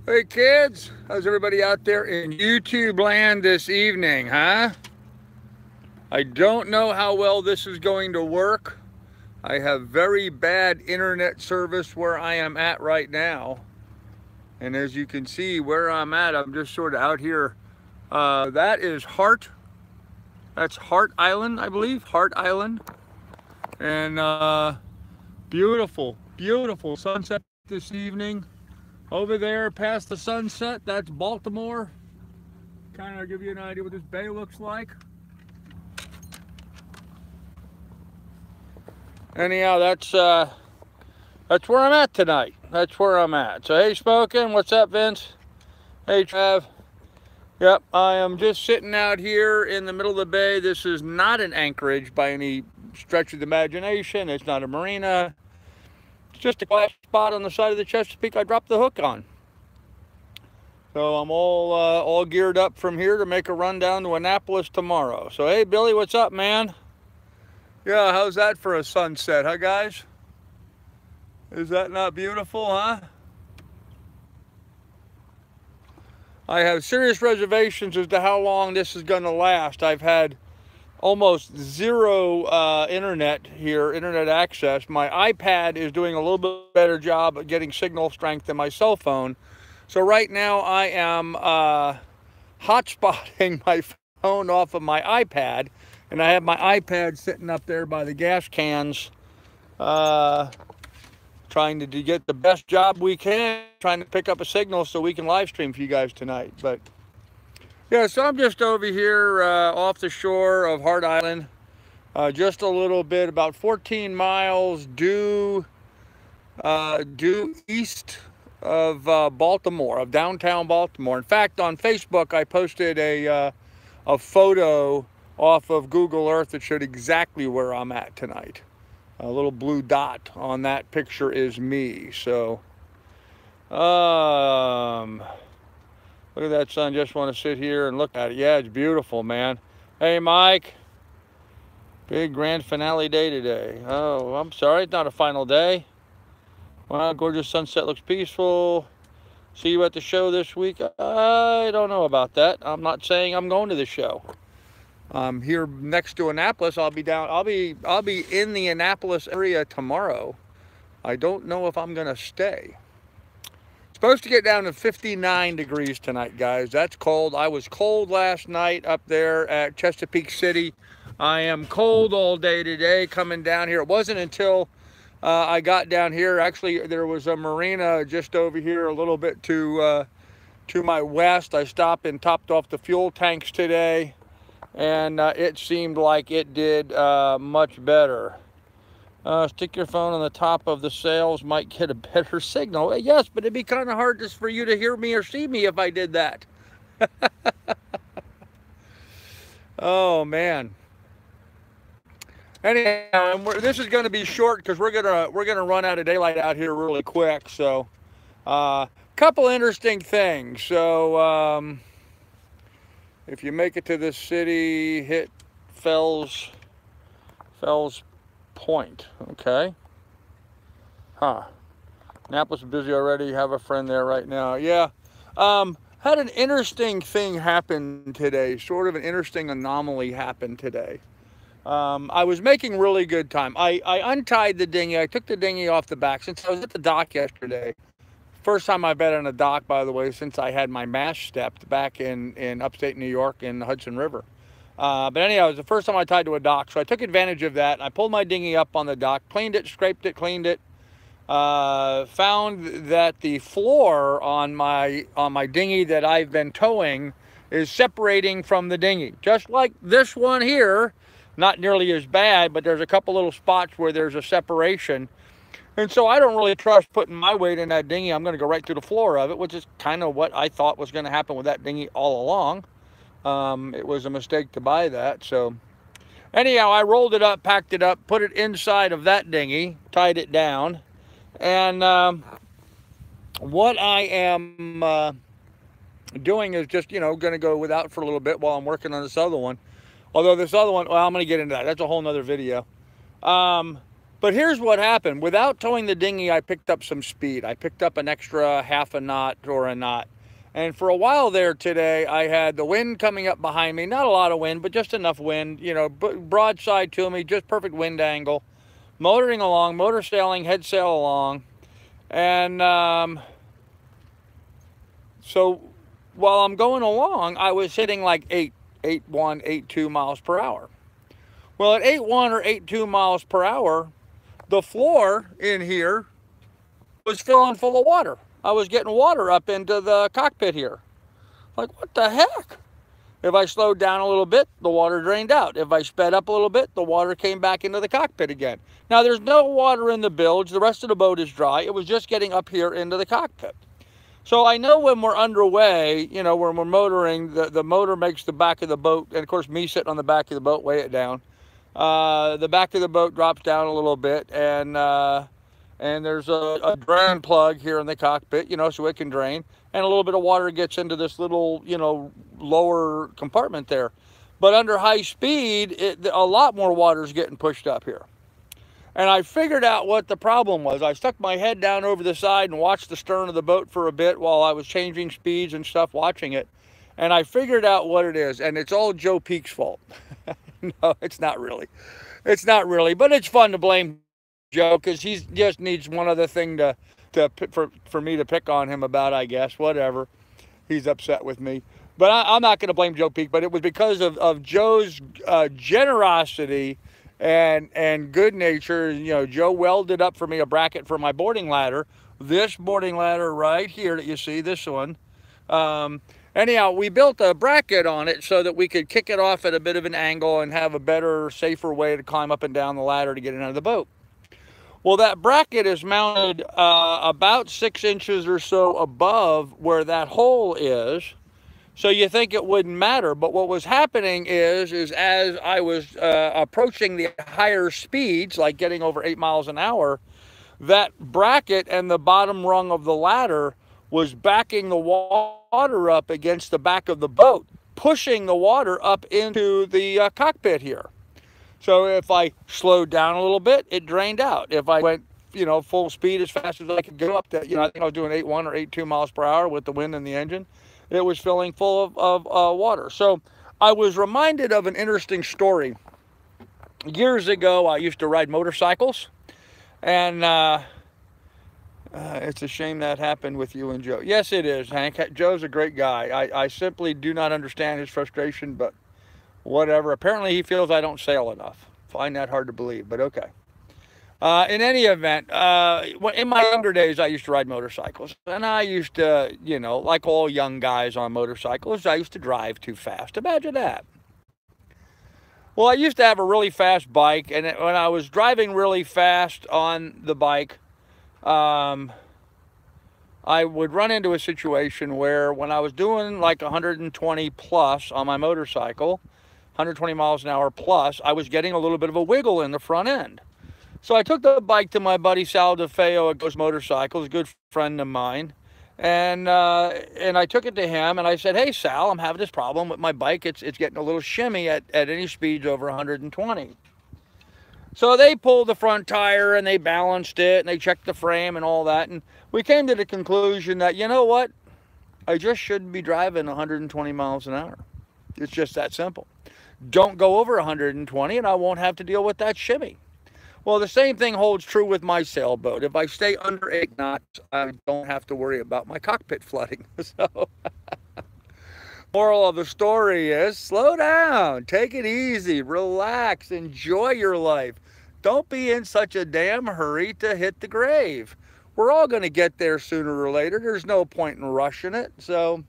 Hey kids, how's everybody out there in YouTube land this evening, huh? I don't know how well this is going to work. I have very bad internet service where I am at right now. And as you can see where I'm at, I'm just sort of out here. That's Hart Island, I believe, Hart Island. And beautiful, beautiful sunset this evening. Over there past the sunset, that's Baltimore. Kind of give you an idea what this bay looks like. Anyhow, that's where I'm at tonight. That's where I'm at. So hey, Smokin', what's up, Vince? Hey, Trav. Yep, I am just sitting out here in the middle of the bay. This is not an anchorage by any stretch of the imagination. It's not a marina. It's just a quiet spot on the side of the Chesapeake I dropped the hook on. So I'm all geared up from here to make a run down to Annapolis tomorrow. So hey, Billy, what's up, man? Yeah, how's that for a sunset, huh, guys? Is that not beautiful, huh? I have serious reservations as to how long this is going to last. I've had almost zero internet here, internet access. My iPad is doing a little bit better job at getting signal strength than my cell phone. So right now I am hotspotting my phone off of my iPad, and I have my iPad sitting up there by the gas cans, trying to get the best job we can, trying to pick up a signal so we can live stream for you guys tonight. But yeah, so I'm just over here off the shore of Hart Island, just a little bit, about 14 miles due east of Baltimore, of downtown Baltimore. In fact, on Facebook, I posted a photo off of Google Earth that showed exactly where I'm at tonight. A little blue dot on that picture is me. So, look at that sun. Just want to sit here and look at it. Yeah, it's beautiful, man. Hey, Mike. Big grand finale day today. Oh, I'm sorry, it's not a final day. Wow, gorgeous sunset, looks peaceful. See you at the show this week. I don't know about that. I'm not saying I'm going to the show. I'm here next to Annapolis. I'll be in the Annapolis area tomorrow. I don't know if I'm gonna stay. Supposed to get down to 59 degrees tonight, guys. That's cold. I was cold last night up there at Chesapeake City. I am cold all day today coming down here. It wasn't until I got down here. Actually, there was a marina just over here a little bit to my west. I stopped and topped off the fuel tanks today, and it seemed like it did much better. Stick your phone on the top of the sails, might get a better signal. Yes, but it'd be kind of hard just for you to hear me or see me if I did that. Oh man. Anyhow, this is going to be short because we're gonna run out of daylight out here really quick. So, couple interesting things. So, if you make it to this city, hit Fells Point. Okay. Huh. Annapolis is busy already. Have a friend there right now. Yeah. Had an interesting thing happen today. Sort of an interesting anomaly happened today. I was making really good time. I untied the dinghy. I took the dinghy off the back since I was at the dock yesterday. First time I've been on a dock, by the way, since I had my mast stepped back in upstate New York in the Hudson River. But anyhow, it was the first time I tied to a dock, so I took advantage of that. I pulled my dinghy up on the dock, cleaned it, scraped it, cleaned it. Found that the floor on my dinghy that I've been towing is separating from the dinghy, just like this one here. Not nearly as bad, but there's a couple little spots where there's a separation. And so I don't really trust putting my weight in that dinghy. I'm going to go right through the floor of it, which is kind of what I thought was going to happen with that dinghy all along. It was a mistake to buy that. So anyhow, I rolled it up, packed it up, put it inside of that dinghy, tied it down. And what I am doing is just, going to go without for a little bit while I'm working on this other one. Although this other one, well, I'm going to get into that. That's a whole nother video. But here's what happened. Without towing the dinghy, I picked up some speed. I picked up an extra half a knot or a knot. And for a while there today, I had the wind coming up behind me. Not a lot of wind, but just enough wind, you know, broadside to me, just perfect wind angle. Motoring along, motor sailing, head sail along. And so while I'm going along, I was hitting like 8.1, 8.2 miles per hour. Well, at 8.1 or 8.2 miles per hour, the floor in here was filling full of water. I was getting water up into the cockpit here. Like, what the heck? If I slowed down a little bit, the water drained out. If I sped up a little bit, the water came back into the cockpit again. Now, there's no water in the bilge. The rest of the boat is dry. It was just getting up here into the cockpit. So I know when we're underway, you know, when we're motoring, the motor makes the back of the boat, and of course, me sitting on the back of the boat, weigh it down. The back of the boat drops down a little bit, and there's a drain plug here in the cockpit, you know, so it can drain, and a little bit of water gets into this little, you know, lower compartment there. But under high speed, a lot more water is getting pushed up here. And I figured out what the problem was. I stuck my head down over the side and watched the stern of the boat for a bit while I was changing speeds and stuff, watching it. And I figured out what it is, and it's all Joe Peak's fault. No, it's not really. It's not really, but it's fun to blame Joe because he just needs one other thing for me to pick on him about, I guess. Whatever. He's upset with me. But I'm not going to blame Joe Peak, but it was because of Joe's generosity and good nature. You know, Joe welded up for me a bracket for my boarding ladder. This boarding ladder right here that you see, this one. Anyhow, we built a bracket on it so that we could kick it off at a bit of an angle and have a better, safer way to climb up and down the ladder to get into the boat. Well, that bracket is mounted about 6 inches or so above where that hole is. So you think it wouldn't matter, but what was happening is as I was approaching the higher speeds, like getting over 8 miles an hour, that bracket and the bottom rung of the ladder was backing the water up against the back of the boat, pushing the water up into the cockpit here. So if I slowed down a little bit, it drained out. If I went, you know, full speed as fast as I could go up to, you know, I think I was doing 8.1 or 8.2 miles per hour with the wind in the engine, it was filling full of water. So I was reminded of an interesting story. Years ago, I used to ride motorcycles, and it's a shame that happened with you and Joe. Yes, it is, Hank. Joe's a great guy. I simply do not understand his frustration, but whatever. Apparently, he feels I don't sail enough. Find that hard to believe, but okay. In any event, in my younger days, I used to ride motorcycles. And I used to, you know, like all young guys on motorcycles, I used to drive too fast. Imagine that. Well, I used to have a really fast bike, and when I was driving really fast on the bike, I would run into a situation where when I was doing like 120 plus on my motorcycle, 120 miles an hour plus, I was getting a little bit of a wiggle in the front end. So I took the bike to my buddy Sal DeFeo at Ghost Motorcycles, a good friend of mine, and I took it to him and I said, "Hey Sal, I'm having this problem with my bike. It's getting a little shimmy at any speeds over 120. So they pulled the front tire and they balanced it and they checked the frame and all that. And we came to the conclusion that, you know what? I just shouldn't be driving 120 miles an hour. It's just that simple. Don't go over 120 and I won't have to deal with that shimmy. Well, the same thing holds true with my sailboat. If I stay under 8 knots, I don't have to worry about my cockpit flooding. So, moral of the story is slow down, take it easy, relax, enjoy your life. Don't be in such a damn hurry to hit the grave. We're all going to get there sooner or later. There's no point in rushing it. So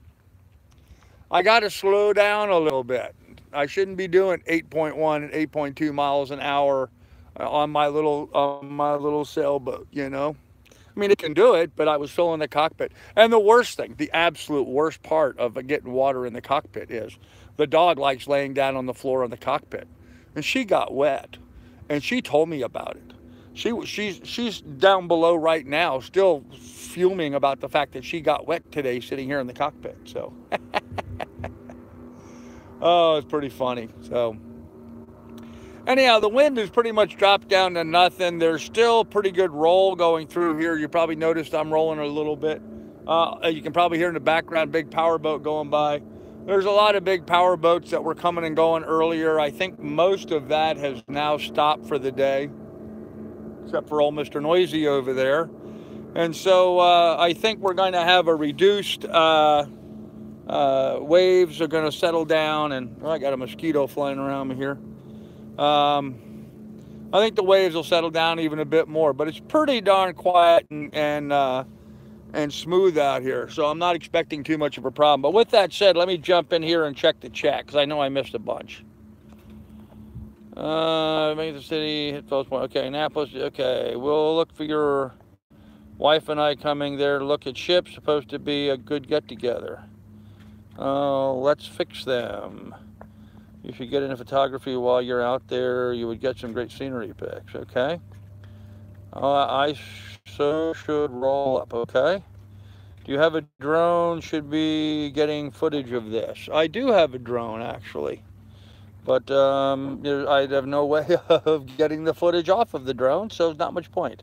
I got to slow down a little bit. I shouldn't be doing 8.1 and 8.2 miles an hour on my little sailboat, you know. I mean, it can do it, but I was filling the cockpit. And the worst thing, the absolute worst part of getting water in the cockpit is the dog likes laying down on the floor of the cockpit. And she got wet, and she told me about it. She's down below right now, still fuming about the fact that she got wet today sitting here in the cockpit. So, oh, it's pretty funny. So, Anyhow, the wind has pretty much dropped down to nothing. There's still pretty good roll going through here. You probably noticed I'm rolling a little bit. You can probably hear in the background, big power boat going by. There's a lot of big power boats that were coming and going earlier. I think most of that has now stopped for the day, except for old Mr. Noisy over there. And so I think we're going to have a reduced, waves are going to settle down, and I got a mosquito flying around me here. I think the waves will settle down even a bit more, but it's pretty darn quiet and smooth out here, so I'm not expecting too much of a problem. But with that said, let me jump in here and check the chat, because I know I missed a bunch. Make the city, hit Falls Point. Okay, Annapolis, okay. We'll look for your wife and I coming there to look at ships. Supposed to be a good get-together. Let's fix them. If you get into photography while you're out there, you would get some great scenery pics, okay? I so should roll up, okay? Do you have a drone? Should be getting footage of this. I do have a drone, actually. But I have no way of getting the footage off of the drone, so there's not much point.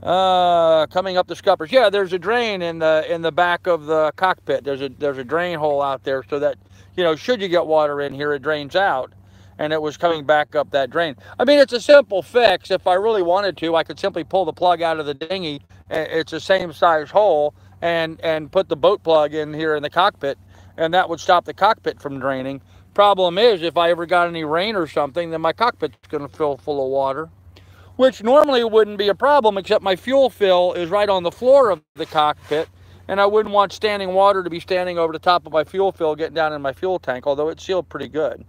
Coming up the scuppers. Yeah, there's a drain in the back of the cockpit. There's a drain hole out there so that, you know, should you get water in here, it drains out. And it was coming back up that drain. I mean, it's a simple fix. If I really wanted to, I could simply pull the plug out of the dinghy. It's the same size hole, and put the boat plug in here in the cockpit, and that would stop the cockpit from draining. Problem is, if I ever got any rain or something, then my cockpit's going to fill full of water, which normally wouldn't be a problem, except my fuel fill is right on the floor of the cockpit, and I wouldn't want standing water to be standing over the top of my fuel fill, getting down in my fuel tank, although it's sealed pretty good.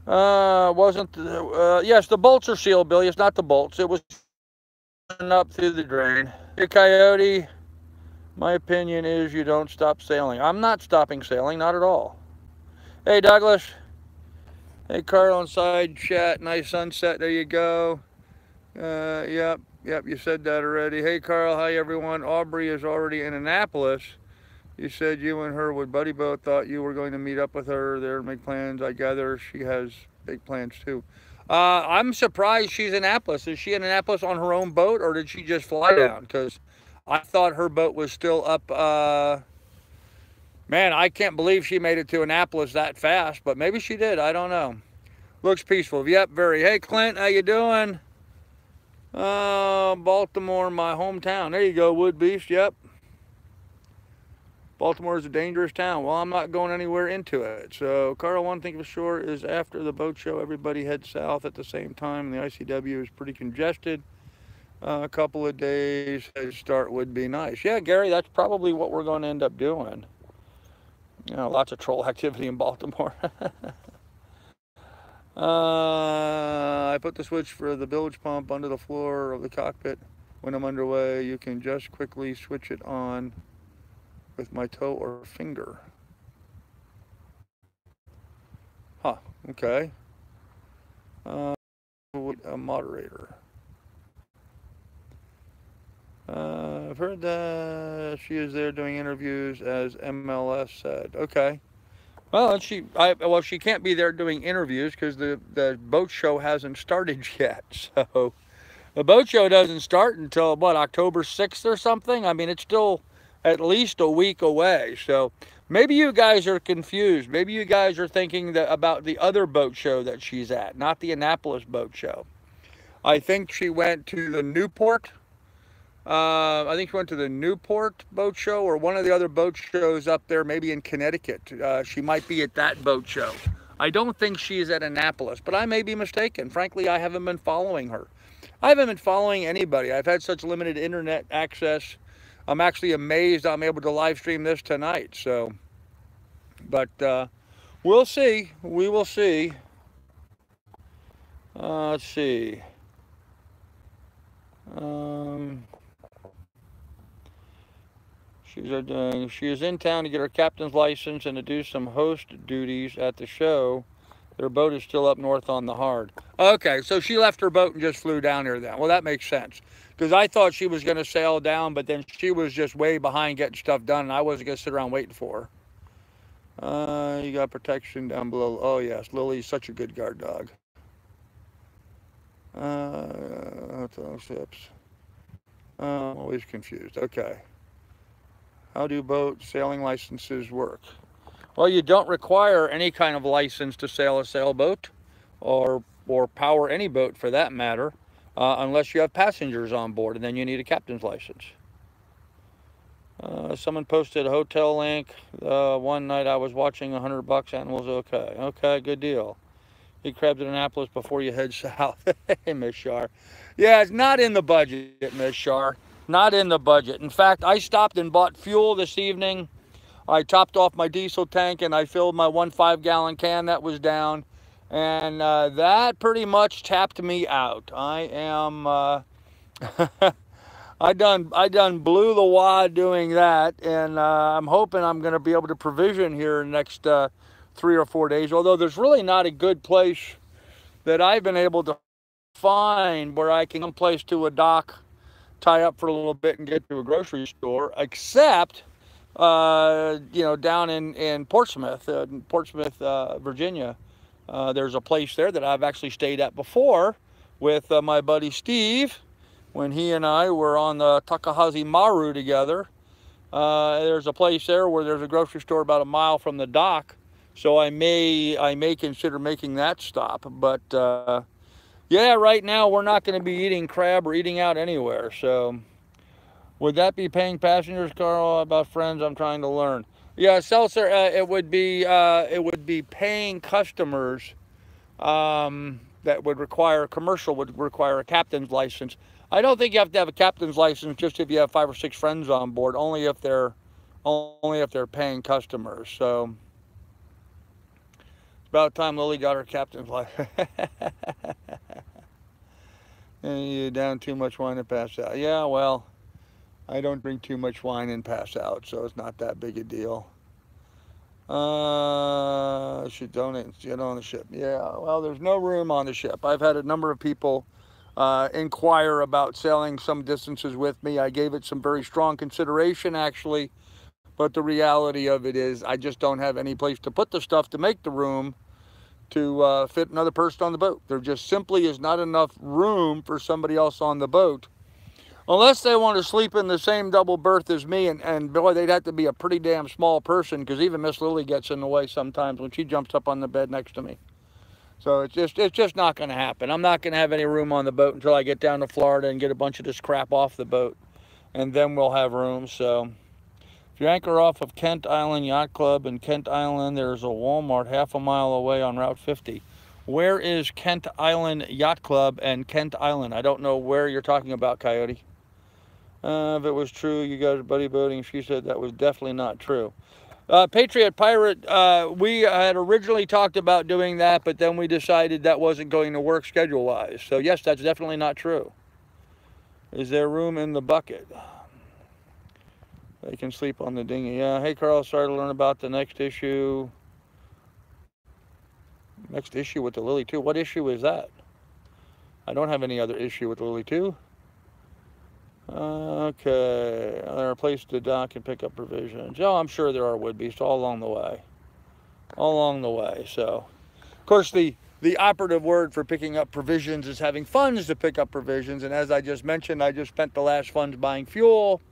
Yes, the bolts are sealed, Billy. It's not the bolts. It was up through the drain. Hey, Coyote, my opinion is you don't stop sailing. I'm not stopping sailing, not at all. Hey, Douglas. Hey, Carl, inside chat. Nice sunset. There you go. Yep, you said that already. Hey, Carl. Hi, everyone. Aubrey is already in Annapolis. You said you and her would buddy boat. Thought you were going to meet up with her there and make plans. I gather she has big plans too. I'm surprised she's in Annapolis. Is she in Annapolis on her own boat, or did she just fly down? Because I thought her boat was still up. Man, I can't believe she made it to Annapolis that fast, but maybe she did. I don't know. Looks peaceful. Yep, very. Hey, Clint, how you doing? Baltimore, my hometown. There you go, Wood Beast. Yep. Baltimore is a dangerous town. Well, I'm not going anywhere into it. So, Carl, one thing for sure is after the boat show, everybody heads south at the same time. The ICW is pretty congested. A couple of days head start would be nice. Yeah, Gary, that's probably what we're going to end up doing. You know, lots of troll activity in Baltimore. I put the switch for the bilge pump under the floor of the cockpit. When I'm underway, you can just quickly switch it on with my toe or finger. Huh, okay. A moderator. I've heard that she is there doing interviews, as MLS said. Okay. Well, she can't be there doing interviews because the boat show hasn't started yet. So the boat show doesn't start until, what, October 6th or something? I mean, it's still at least a week away. So maybe you guys are confused. Maybe you guys are thinking about the other boat show that she's at, not the Annapolis boat show. I think she went to the Newport. I think she went to the Newport boat show or one of the other boat shows up there, maybe in Connecticut. She might be at that boat show. I don't think she's at Annapolis, but I may be mistaken. Frankly, I haven't been following her. I haven't been following anybody. I've had such limited internet access. I'm actually amazed I'm able to live stream this tonight. So, but we'll see. We will see. Let's see. She is in town to get her captain's license and to do some host duties at the show. Their boat is still up north on the Hard. Okay, so she left her boat and just flew down here then. Well, that makes sense. Because I thought she was going to sail down, but then she was just way behind getting stuff done, and I wasn't going to sit around waiting for her. You got protection down below. Oh yes, Lily's such a good guard dog. Ships. I'm always confused. Okay. How do boat sailing licenses work? Well, you don't require any kind of license to sail a sailboat or power any boat for that matter, unless you have passengers on board, and then you need a captain's license. Someone posted a hotel link. One night I was watching $100, animals okay. Okay, good deal. Eat crabs at Annapolis before you head south. Hey, Miss Shar. Yeah, it's not in the budget, Miss Shar. Not in the budget. In fact, I stopped and bought fuel this evening. I topped off my diesel tank and I filled my 1.5 gallon can that was down. And that pretty much tapped me out. I am... I done blew the wad doing that, and I'm hoping I'm going to be able to provision here in the next 3 or 4 days. Although there's really not a good place that I've been able to find where I can come place to a dock, tie up for a little bit, and get to a grocery store, except you know, down in Portsmouth, Virginia. There's a place there that I've actually stayed at before with my buddy Steve. When he and I were on the Takahashi Maru together, there's a place there where there's a grocery store about a mile from the dock, so I may consider making that stop. But yeah, right now we're not going to be eating crab or eating out anywhere. So would that be paying passengers, Carl? About friends, I'm trying to learn. Yeah, Seltzer, it would be paying customers that would require would require a captain's license. I don't think you have to have a captain's license just if you have 5 or 6 friends on board, only if they're paying customers. So it's about time Lily got her captain's license. And you down too much wine and pass out. Yeah, well, I don't drink too much wine and pass out, so it's not that big a deal. Should donate and get on the ship. Yeah, well, there's no room on the ship. I've had a number of people inquire about sailing some distances with me. I gave it some very strong consideration, actually, but the reality of it is I just don't have any place to put the stuff to make the room to fit another person on the boat. There just simply is not enough room for somebody else on the boat. Unless they want to sleep in the same double berth as me, and boy, they'd have to be a pretty damn small person, because even Miss Lily gets in the way sometimes when she jumps up on the bed next to me. So it's just not going to happen. I'm not going to have any room on the boat until I get down to Florida and get a bunch of this crap off the boat, and then we'll have room. So if you anchor off of Kent Island Yacht Club in Kent Island, there's a Walmart half a mile away on Route 50. Where is Kent Island Yacht Club and Kent Island? I don't know where you're talking about, Coyote. If it was true, you guys are buddy boating. She said that was definitely not true. Patriot Pirate, we had originally talked about doing that, but then we decided that wasn't going to work schedule-wise. So yes, that's definitely not true. Is there room in the bucket? They can sleep on the dinghy. Yeah. Hey, Carl, sorry to learn about the next issue. Next issue with the Lily 2. What issue is that? I don't have any other issue with Lily 2. Okay, there are places to dock and pick up provisions. Oh, I'm sure there would be, so all along the way. All along the way, so. Of course, the operative word for picking up provisions is having funds to pick up provisions, and as I just mentioned, I just spent the last funds buying fuel,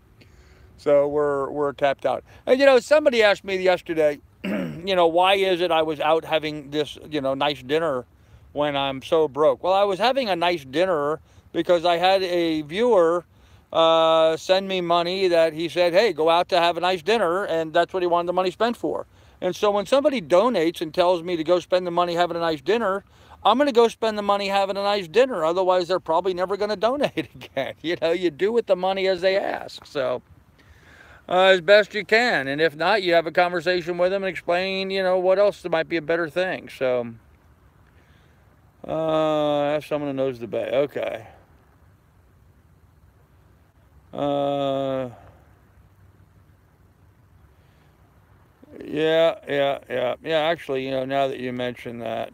so we're tapped out. And, you know, somebody asked me yesterday, you know, why is it I was out having this, you know, nice dinner when I'm so broke? Well, I was having a nice dinner because I had a viewer send me money that he said, hey, go out to have a nice dinner, and that's what he wanted the money spent for. And so when somebody donates and tells me to go spend the money having a nice dinner, I'm going to go spend the money having a nice dinner. Otherwise, they're probably never going to donate again. You know, you do with the money as they ask. So as best you can. And if not, you have a conversation with them and explain, you know, what else might be a better thing. So ask someone who knows the bay. Okay. Yeah, actually, you know, now that you mention that.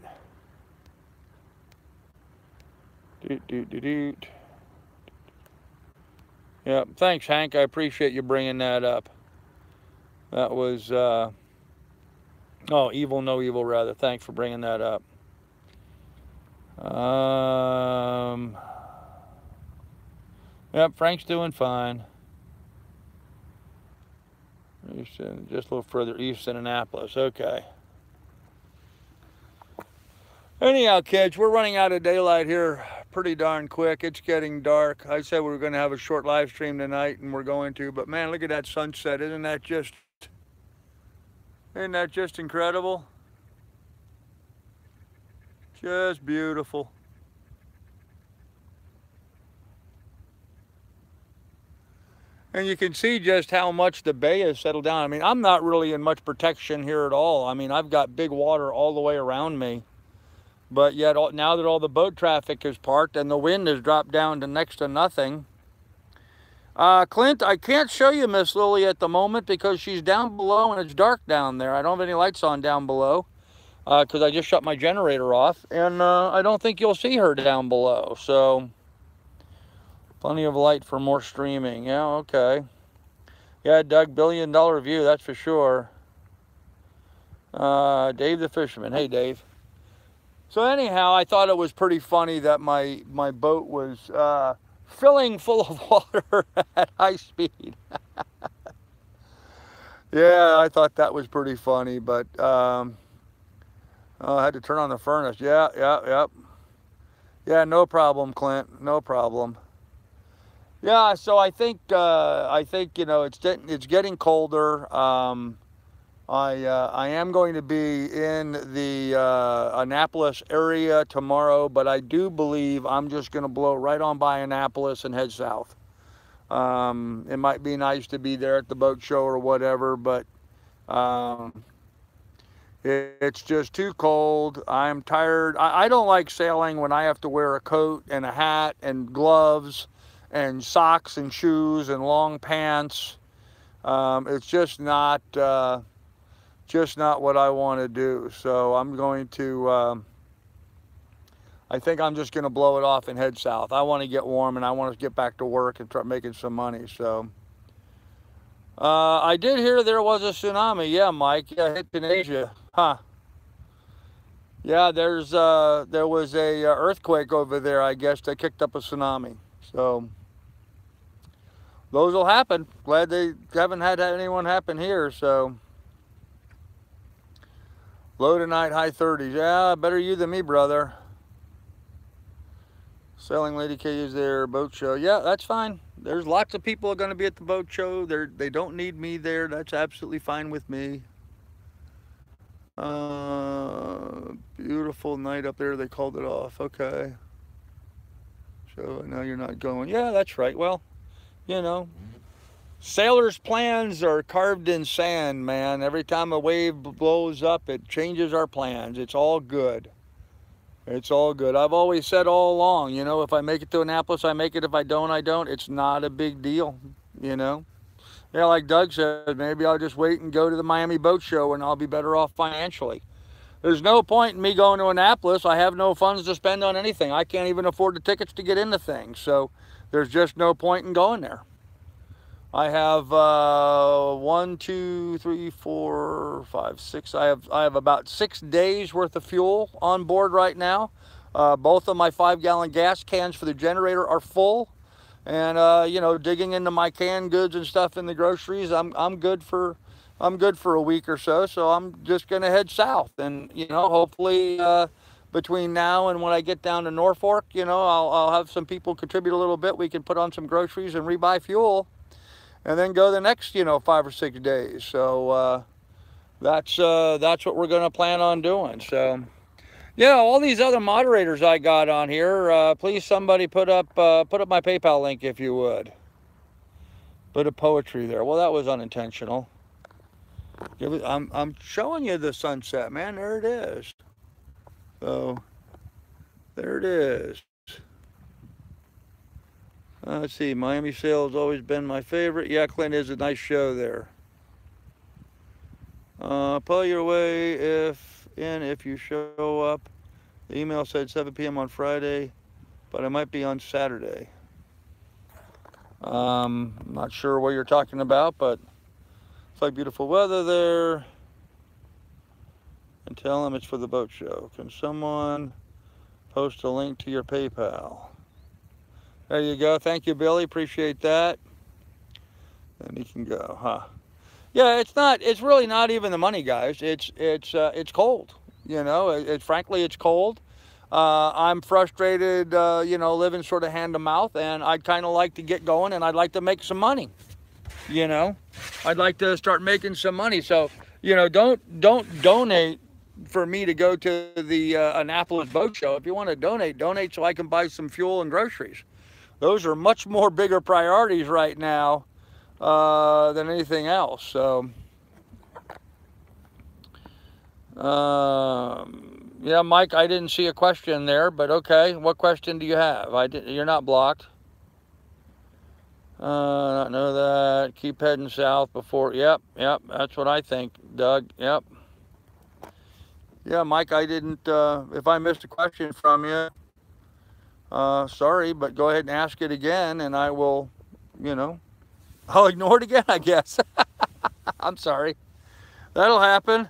Yeah, thanks, Hank. I appreciate you bringing that up. That was Oh, evil, no evil, rather. Thanks for bringing that up. Yep, Frank's doing fine. Houston, just a little further east than Annapolis. Okay. Anyhow, kids, we're running out of daylight here pretty darn quick. It's getting dark. I said we were going to have a short live stream tonight, and we're going to. But man, look at that sunset. Isn't that just incredible? Just beautiful. And you can see just how much the bay has settled down. I mean, I'm not really in much protection here at all. I mean, I've got big water all the way around me. But yet, now that all the boat traffic is parked and the wind has dropped down to next to nothing. Clint, I can't show you Miss Lily at the moment because she's down below and it's dark down there. I don't have any lights on down below because I just shut my generator off. And I don't think you'll see her down below. So... plenty of light for more streaming. Yeah, okay. Yeah, Doug, $1 billion view, that's for sure. Dave the Fisherman. Hey, Dave. So anyhow, I thought it was pretty funny that my boat was filling full of water at high speed. Yeah, I thought that was pretty funny, but I had to turn on the furnace. Yeah. Yeah, no problem, Clint. No problem. Yeah, so I think you know it's getting colder. I am going to be in the Annapolis area tomorrow, but I do believe I'm just going to blow right on by Annapolis and head south. It might be nice to be there at the boat show or whatever, but it's just too cold. I'm tired. I don't like sailing when I have to wear a coat and a hat and gloves and socks and shoes and long pants. It's just not what I want to do. So I'm going to, I think I'm just going to blow it off and head south. I want to get warm and I want to get back to work and try making some money. So I did hear there was a tsunami. Yeah, Mike. Yeah, hit Tunisia. Huh. Yeah, there was a earthquake over there, I guess, that kicked up a tsunami. So those will happen. Glad they haven't had anyone happen here. So low tonight, high 30s. Yeah, better you than me, brother. Sailing Lady K is there. Boat show. Yeah, that's fine. There's lots of people are going to be at the boat show. They don't need me there. That's absolutely fine with me. Beautiful night up there. They called it off. Okay. So now you're not going. Yeah, that's right. Well, you know, sailors' plans are carved in sand, man. Every time a wave blows up, it changes our plans. It's all good. It's all good. I've always said all along, you know, if I make it to Annapolis, I make it. If I don't, I don't. It's not a big deal, you know. Yeah, like Doug said, maybe I'll just wait and go to the Miami Boat Show and I'll be better off financially. There's no point in me going to Annapolis. I have no funds to spend on anything. I can't even afford the tickets to get into things. So there's just no point in going there. I have 1, 2, 3, 4, 5, 6. I have about 6 days worth of fuel on board right now. Both of my 5-gallon gas cans for the generator are full, and you know, digging into my canned goods and stuff in the groceries, I'm good for a week or so. So I'm just gonna head south, and you know, hopefully between now and when I get down to Norfolk, you know, I'll have some people contribute a little bit. We can put on some groceries and rebuy fuel, and then go the next, you know, 5 or 6 days. So that's what we're going to plan on doing. So yeah, all these other moderators I got on here, please somebody put up my PayPal link if you would. Bit of poetry there. Well, that was unintentional. I'm showing you the sunset, man. There it is. So there it is. Let's see, Miami Sail has always been my favorite. Yeah, Clint is a nice show there. Pull your way if you show up. The email said 7 p.m. on Friday, but I might be on Saturday. Not sure what you're talking about, but it's like beautiful weather there. and tell them it's for the boat show. Can someone post a link to your PayPal? There you go. Thank you, Billy. Appreciate that. Then he can go, huh? Yeah, it's really not even the money, guys. It's cold. You know, frankly, it's cold. I'm frustrated, you know, living sort of hand to mouth, and I'd kind of like to get going, and I'd like to make some money. You know, I'd like to start making some money. So, you know, don't donate for me to go to the Annapolis Boat Show. If you want to donate so I can buy some fuel and groceries. Those are much more bigger priorities right now than anything else. So, yeah, Mike, I didn't see a question there, but okay. What question do you have? You're not blocked. Not know that. Keep heading south before. Yep. That's what I think, Doug. Yep. Yeah, Mike, I didn't. If I missed a question from you, sorry, but go ahead and ask it again, and I will, you know, I'll ignore it again, I guess. I'm sorry. That'll happen.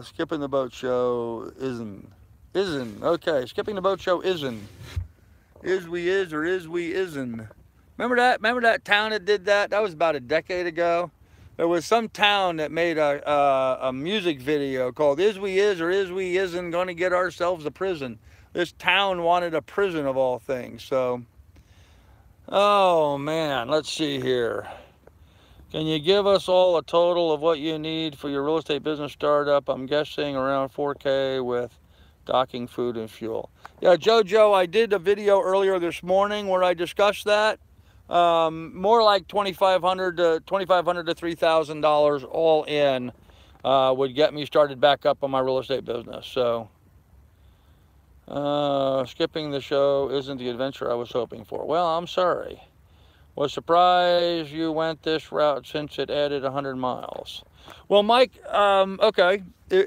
Skipping the boat show isn't. Okay, skipping the boat show isn't. Is we is or is we isn't. Remember that town that did that? That was about a decade ago. There was some town that made a music video called Is We Is or Is We Isn't Gonna Get Ourselves a Prison. This town wanted a prison of all things. So, oh man, let's see here. Can you give us all a total of what you need for your real estate business startup? I'm guessing around 4K with docking, food, and fuel. Yeah, Jojo, I did a video earlier this morning where I discussed that. More like $2,500 to $3,000 all in would get me started back up on my real estate business. So, skipping the show isn't the adventure I was hoping for. Well, I'm sorry. Was surprised you went this route since it added 100 miles. Well, Mike, okay.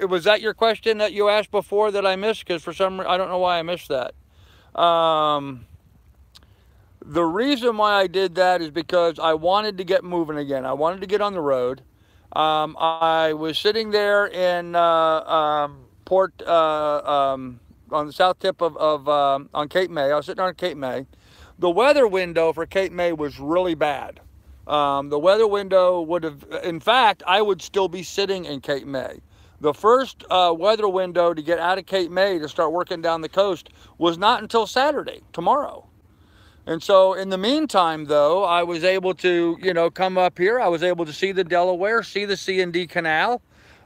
Was that your question that you asked before that I missed? Because for some reason, I don't know why I missed that. The reason why I did that is because I wanted to get moving again. I wanted to get on the road. I was sitting there in Port, on the south tip on Cape May. I was sitting on Cape May. The weather window for Cape May was really bad. The weather window would have, in fact, I would still be sitting in Cape May. The first weather window to get out of Cape May to start working down the coast was not until Saturday, tomorrow. And so in the meantime, though, I was able to, you know, come up here. I was able to see the Delaware, see the C&D Canal,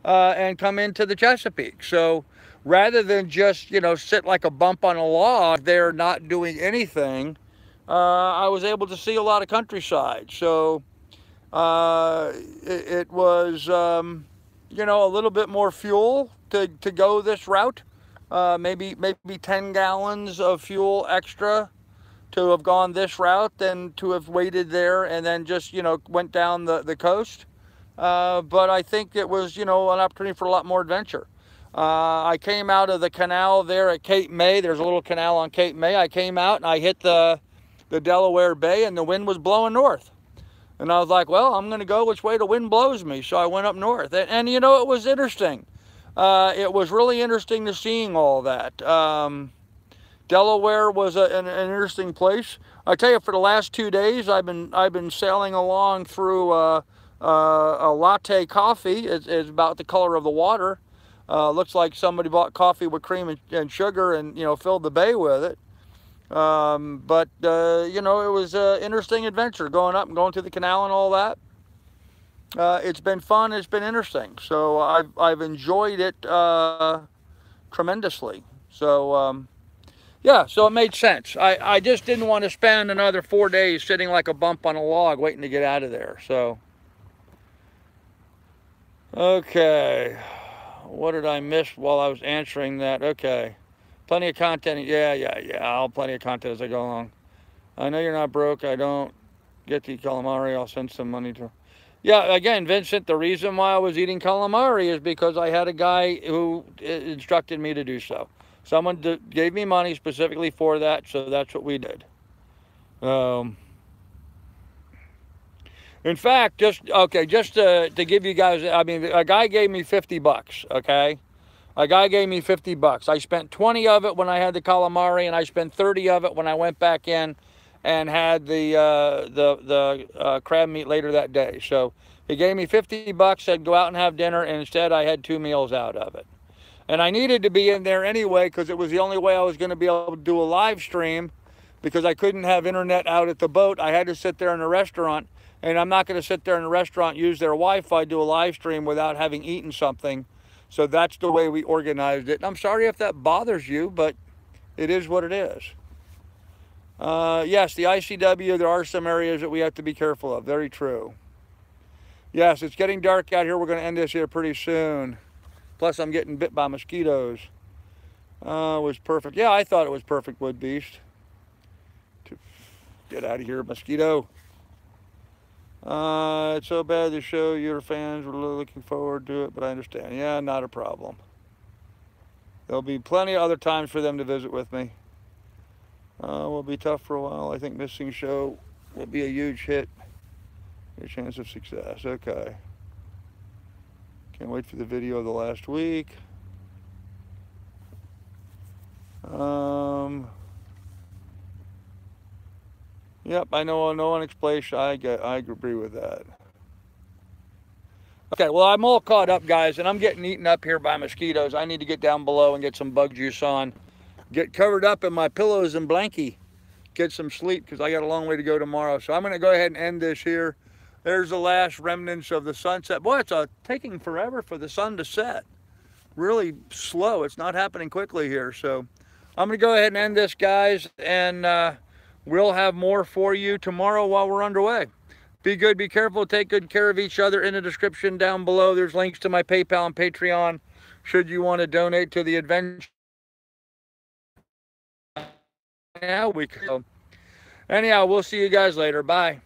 and come into the Chesapeake. So rather than just, you know, sit like a bump on a log there not doing anything, I was able to see a lot of countryside. So it was, you know, a little bit more fuel to go this route. Maybe 10 gallons of fuel extra to have gone this route than to have waited there and then just, you know, went down the coast. But I think it was, you know, an opportunity for a lot more adventure. I came out of the canal there at Cape May. There's a little canal on Cape May. I came out and I hit the Delaware Bay, and the wind was blowing north. And I was like, well, I'm going to go which way the wind blows me. So I went up north. And you know, it was interesting. It was really interesting to seeing all that. Delaware was an interesting place. I tell you, for the last 2 days, I've been sailing along through a latte coffee. It's about the color of the water. Looks like somebody bought coffee with cream and sugar and, you know, filled the bay with it. But you know, it was an interesting adventure going up and going through the canal and all that. It's been fun. It's been interesting. So I've enjoyed it tremendously. So yeah, so it made sense. I just didn't want to spend another 4 days sitting like a bump on a log waiting to get out of there. So okay, what did I miss while I was answering that? Okay. Plenty of content. Yeah. I'll plenty of content as I go along. I know you're not broke. I don't get the calamari. I'll send some money to. Yeah, again, Vincent, the reason why I was eating calamari is because I had a guy who instructed me to do so. Someone gave me money specifically for that, so that's what we did. In fact, just to give you guys, I mean, a guy gave me 50 bucks, okay? A guy gave me 50 bucks. I spent 20 of it when I had the calamari, and I spent 30 of it when I went back in and had the crab meat later that day. So he gave me 50 bucks, said go out and have dinner, and instead I had 2 meals out of it. And I needed to be in there anyway because it was the only way I was going to be able to do a live stream, because I couldn't have internet out at the boat. I had to sit there in a restaurant, and I'm not going to sit there in a restaurant, use their Wi-Fi, do a live stream without having eaten something. So that's the way we organized it. And I'm sorry if that bothers you, but it is what it is. Yes, the ICW, there are some areas that we have to be careful of. Very true. Yes, it's getting dark out here. We're going to end this here pretty soon. Plus, I'm getting bit by mosquitoes. It was perfect. Yeah, I thought it was perfect, Wood Beast. Get out of here, mosquito. It's so bad to show your fans. We're really looking forward to it, but I understand. Yeah, not a problem. There'll be plenty of other times for them to visit with me. Will be tough for a while. I think missing show will be a huge hit. A chance of success. Okay. Can't wait for the video of the last week. Yep, I know no unexplained. I agree with that. Okay, well, I'm all caught up, guys, and I'm getting eaten up here by mosquitoes. I need to get down below and get some bug juice on. Get covered up in my pillows and blankie. Get some sleep, because I got a long way to go tomorrow. So I'm going to go ahead and end this here. There's the last remnants of the sunset. Boy, it's taking forever for the sun to set. Really slow. It's not happening quickly here. So I'm going to go ahead and end this, guys, and we'll have more for you tomorrow while we're underway. Be good, be careful, take good care of each other. In the description down below, there's links to my PayPal and Patreon should you want to donate to the adventure. Yeah, anyhow, we'll see you guys later. Bye.